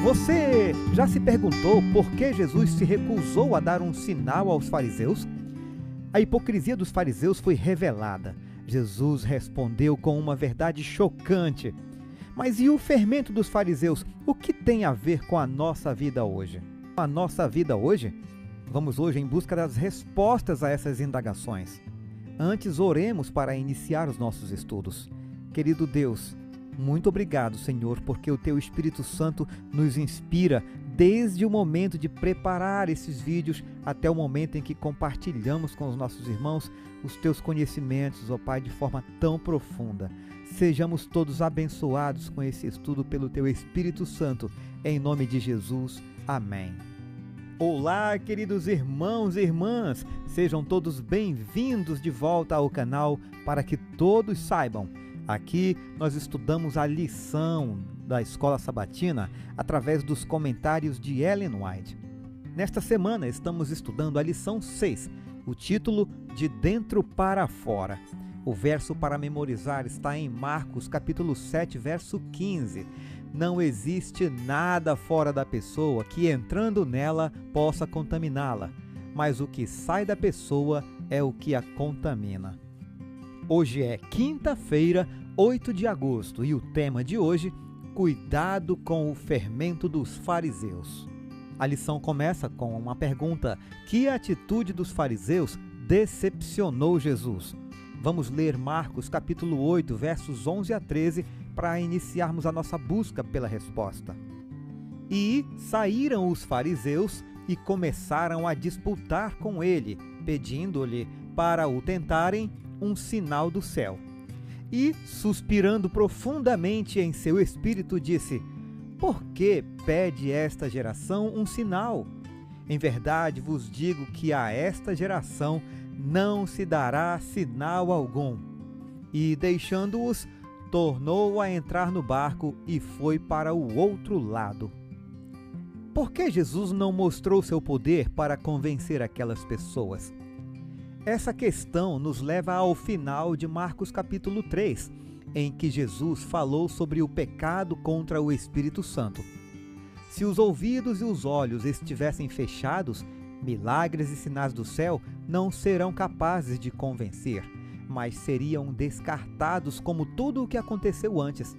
Você já se perguntou por que Jesus se recusou a dar um sinal aos fariseus? A hipocrisia dos fariseus foi revelada. Jesus respondeu com uma verdade chocante. Mas e o fermento dos fariseus? O que tem a ver com a nossa vida hoje? A nossa vida hoje? Vamos hoje em busca das respostas a essas indagações. Antes, oremos para iniciar os nossos estudos. Querido Deus, muito obrigado, Senhor, porque o Teu Espírito Santo nos inspira desde o momento de preparar esses vídeos até o momento em que compartilhamos com os nossos irmãos os Teus conhecimentos, ó Pai, de forma tão profunda. Sejamos todos abençoados com esse estudo pelo Teu Espírito Santo. Em nome de Jesus. Amém. Olá, queridos irmãos e irmãs, sejam todos bem-vindos de volta ao canal para que todos saibam. Aqui nós estudamos a lição da Escola Sabatina através dos comentários de Ellen White. Nesta semana estamos estudando a lição 6, o título de Dentro para Fora. O verso para memorizar está em Marcos capítulo 7, verso 15. Não existe nada fora da pessoa que, entrando nela, possa contaminá-la, mas o que sai da pessoa é o que a contamina. Hoje é quinta-feira, 8 de agosto, e o tema de hoje, cuidado com o fermento dos fariseus. A lição começa com uma pergunta: que atitude dos fariseus decepcionou Jesus? Vamos ler Marcos capítulo 8, versos 11 a 13, para iniciarmos a nossa busca pela resposta. E saíram os fariseus e começaram a disputar com ele, pedindo-lhe para o tentarem um sinal do céu. E, suspirando profundamente em seu espírito, disse: por que pede esta geração um sinal? Em verdade vos digo que a esta geração não se dará sinal algum. E, deixando-os, tornou a entrar no barco e foi para o outro lado. Por que Jesus não mostrou seu poder para convencer aquelas pessoas? Essa questão nos leva ao final de Marcos capítulo 3, em que Jesus falou sobre o pecado contra o Espírito Santo. Se os ouvidos e os olhos estivessem fechados, milagres e sinais do céu não serão capazes de convencer, mas seriam descartados como tudo o que aconteceu antes.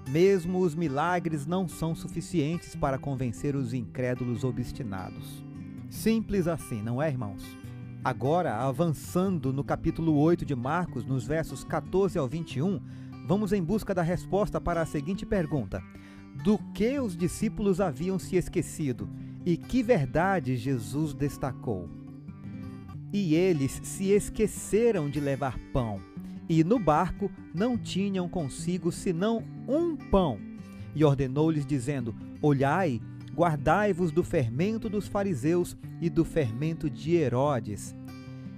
Mesmo os milagres não são suficientes para convencer os incrédulos obstinados. Simples assim, não é, irmãos? Agora, avançando no capítulo 8 de Marcos, nos versos 14 ao 21, vamos em busca da resposta para a seguinte pergunta: do que os discípulos haviam se esquecido e que verdade Jesus destacou? E eles se esqueceram de levar pão, e no barco não tinham consigo senão um pão. E ordenou-lhes, dizendo: olhai, guardai-vos do fermento dos fariseus e do fermento de Herodes.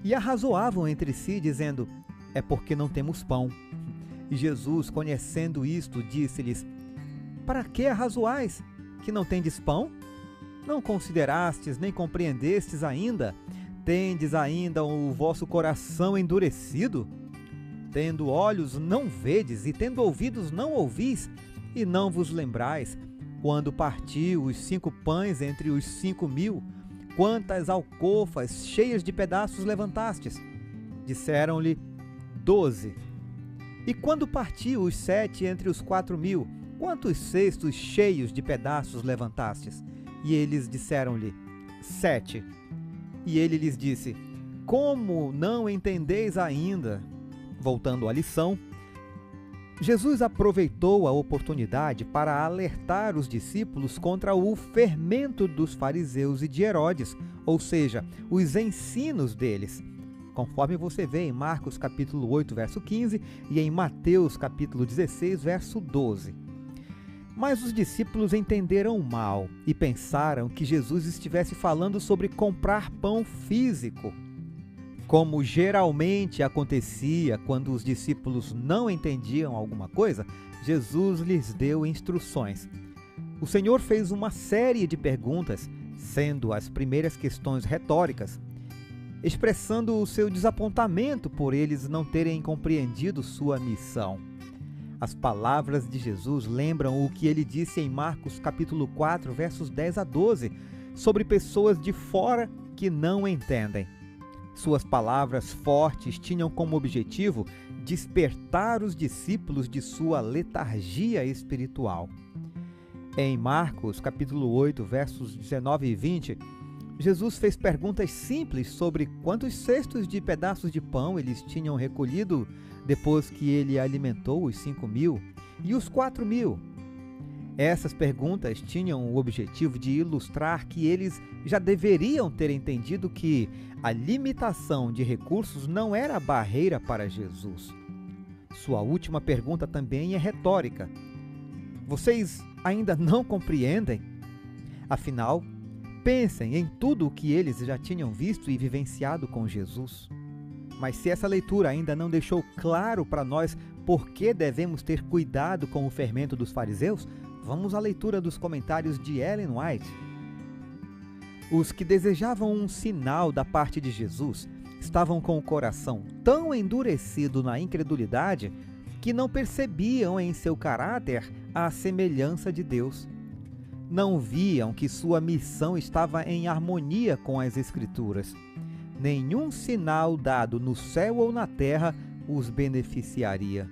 E arrazoavam entre si, dizendo: é porque não temos pão. E Jesus, conhecendo isto, disse-lhes: para que arrazoais, que não tendes pão? Não considerastes nem compreendestes ainda? Tendes ainda o vosso coração endurecido? Tendo olhos não vedes, e tendo ouvidos não ouvis, e não vos lembrais, quando partiu os 5 pães entre os 5.000, quantas alcofas cheias de pedaços levantastes? Disseram-lhe: 12. E quando partiu os 7 entre os 4.000, quantos cestos cheios de pedaços levantastes? E eles disseram-lhe: 7. E ele lhes disse: como não entendeis ainda? Voltando à lição, Jesus aproveitou a oportunidade para alertar os discípulos contra o fermento dos fariseus e de Herodes, ou seja, os ensinos deles, conforme você vê em Marcos capítulo 8, verso 15 e em Mateus capítulo 16, verso 12. Mas os discípulos entenderam mal e pensaram que Jesus estivesse falando sobre comprar pão físico. Como geralmente acontecia quando os discípulos não entendiam alguma coisa, Jesus lhes deu instruções. O Senhor fez uma série de perguntas, sendo as primeiras questões retóricas, expressando o seu desapontamento por eles não terem compreendido sua missão. As palavras de Jesus lembram o que ele disse em Marcos capítulo 4, versos 10 a 12, sobre pessoas de fora que não entendem. Suas palavras fortes tinham como objetivo despertar os discípulos de sua letargia espiritual. Em Marcos capítulo 8, versos 19 e 20, Jesus fez perguntas simples sobre quantos cestos de pedaços de pão eles tinham recolhido depois que ele alimentou os 5.000 e os 4.000. Essas perguntas tinham o objetivo de ilustrar que eles já deveriam ter entendido que a limitação de recursos não era barreira para Jesus. Sua última pergunta também é retórica. Vocês ainda não compreendem? Afinal, pensem em tudo o que eles já tinham visto e vivenciado com Jesus. Mas se essa leitura ainda não deixou claro para nós por que devemos ter cuidado com o fermento dos fariseus, vamos à leitura dos comentários de Ellen White. Os que desejavam um sinal da parte de Jesus estavam com o coração tão endurecido na incredulidade que não percebiam em seu caráter a semelhança de Deus. Não viam que sua missão estava em harmonia com as Escrituras. Nenhum sinal dado no céu ou na terra os beneficiaria.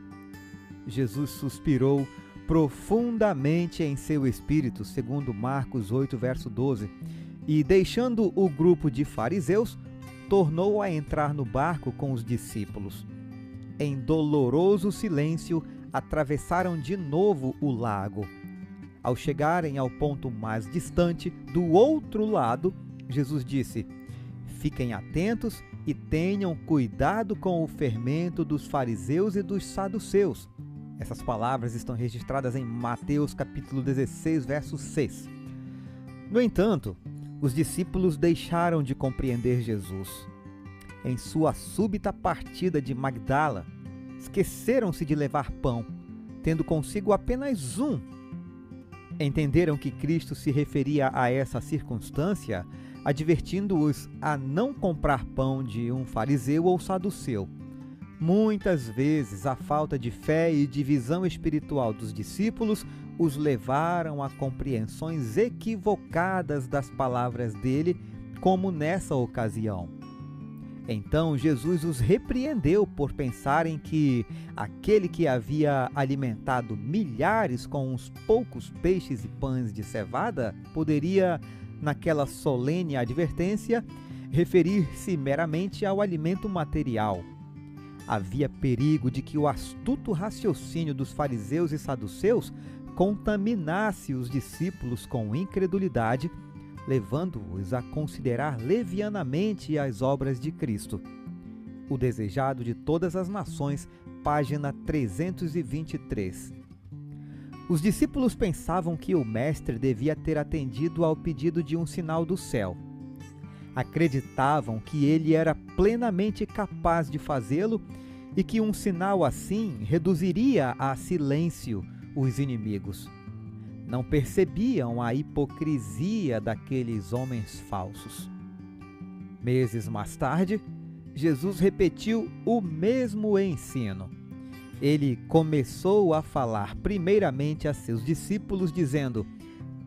Jesus suspirou profundamente em seu espírito, segundo Marcos 8, verso 12, e, deixando o grupo de fariseus, tornou a entrar no barco com os discípulos. Em doloroso silêncio, atravessaram de novo o lago. Ao chegarem ao ponto mais distante, do outro lado, Jesus disse: "Fiquem atentos e tenham cuidado com o fermento dos fariseus e dos saduceus." Essas palavras estão registradas em Mateus capítulo 16, verso 6. No entanto, os discípulos deixaram de compreender Jesus. Em sua súbita partida de Magdala, esqueceram-se de levar pão, tendo consigo apenas um. Entenderam que Cristo se referia a essa circunstância, advertindo-os a não comprar pão de um fariseu ou saduceu. Muitas vezes a falta de fé e de visão espiritual dos discípulos os levaram a compreensões equivocadas das palavras dele, como nessa ocasião. Então Jesus os repreendeu por pensarem que aquele que havia alimentado milhares com uns poucos peixes e pães de cevada poderia, naquela solene advertência, referir-se meramente ao alimento material. Havia perigo de que o astuto raciocínio dos fariseus e saduceus contaminasse os discípulos com incredulidade, levando-os a considerar levianamente as obras de Cristo. O Desejado de Todas as Nações, página 323. Os discípulos pensavam que o Mestre devia ter atendido ao pedido de um sinal do céu. Acreditavam que ele era plenamente capaz de fazê-lo e que um sinal assim reduziria a silêncio os inimigos. Não percebiam a hipocrisia daqueles homens falsos. Meses mais tarde, Jesus repetiu o mesmo ensino. Ele começou a falar primeiramente a seus discípulos, dizendo: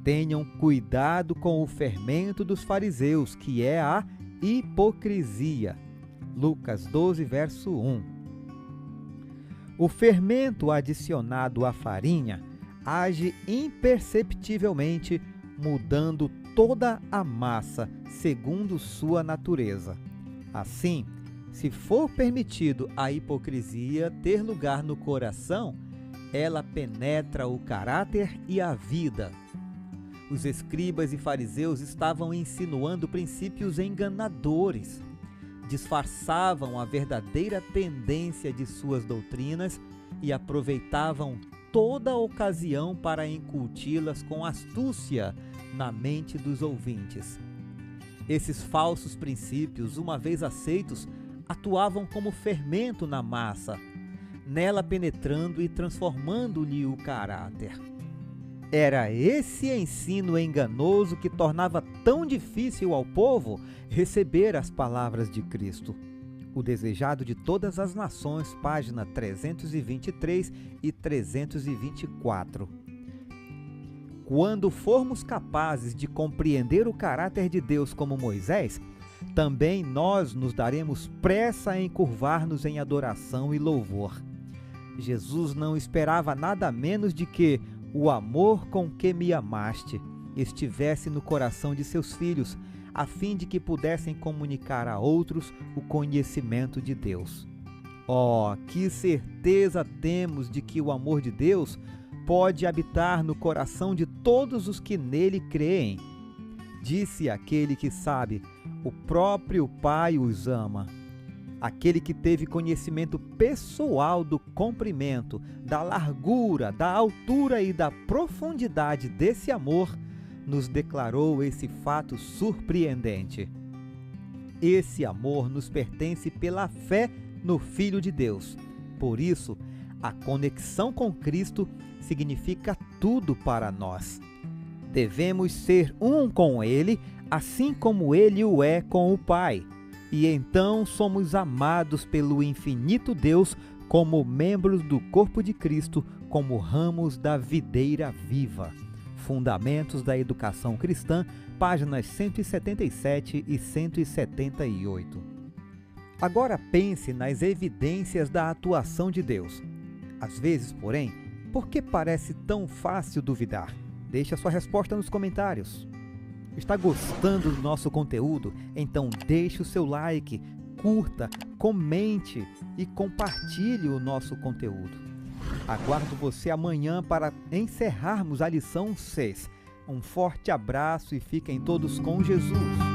"Tenham cuidado com o fermento dos fariseus, que é a hipocrisia." Lucas 12, verso 1. O fermento adicionado à farinha age imperceptivelmente, mudando toda a massa segundo sua natureza. Assim, se for permitido a hipocrisia ter lugar no coração, ela penetra o caráter e a vida. Os escribas e fariseus estavam insinuando princípios enganadores. Disfarçavam a verdadeira tendência de suas doutrinas e aproveitavam toda ocasião para incuti-las com astúcia na mente dos ouvintes. Esses falsos princípios, uma vez aceitos, atuavam como fermento na massa, nela penetrando e transformando-lhe o caráter. Era esse ensino enganoso que tornava tão difícil ao povo receber as palavras de Cristo. O Desejado de Todas as Nações, página 323 e 324. Quando formos capazes de compreender o caráter de Deus como Moisés, também nós nos daremos pressa em curvar-nos em adoração e louvor. Jesus não esperava nada menos de que o amor com que me amaste estivesse no coração de seus filhos, a fim de que pudessem comunicar a outros o conhecimento de Deus. Oh, que certeza temos de que o amor de Deus pode habitar no coração de todos os que nele creem. Disse aquele que sabe: o próprio Pai os ama. Aquele que teve conhecimento pessoal do comprimento, da largura, da altura e da profundidade desse amor, nos declarou esse fato surpreendente. Esse amor nos pertence pela fé no Filho de Deus. Por isso, a conexão com Cristo significa tudo para nós. Devemos ser um com Ele, assim como Ele o é com o Pai. E então somos amados pelo infinito Deus como membros do corpo de Cristo, como ramos da videira viva. Fundamentos da Educação Cristã, páginas 177 e 178. Agora pense nas evidências da atuação de Deus. Às vezes, porém, por que parece tão fácil duvidar? Deixe a sua resposta nos comentários. Está gostando do nosso conteúdo? Então deixe o seu like, curta, comente e compartilhe o nosso conteúdo. Aguardo você amanhã para encerrarmos a lição 6. Um forte abraço e fiquem todos com Jesus.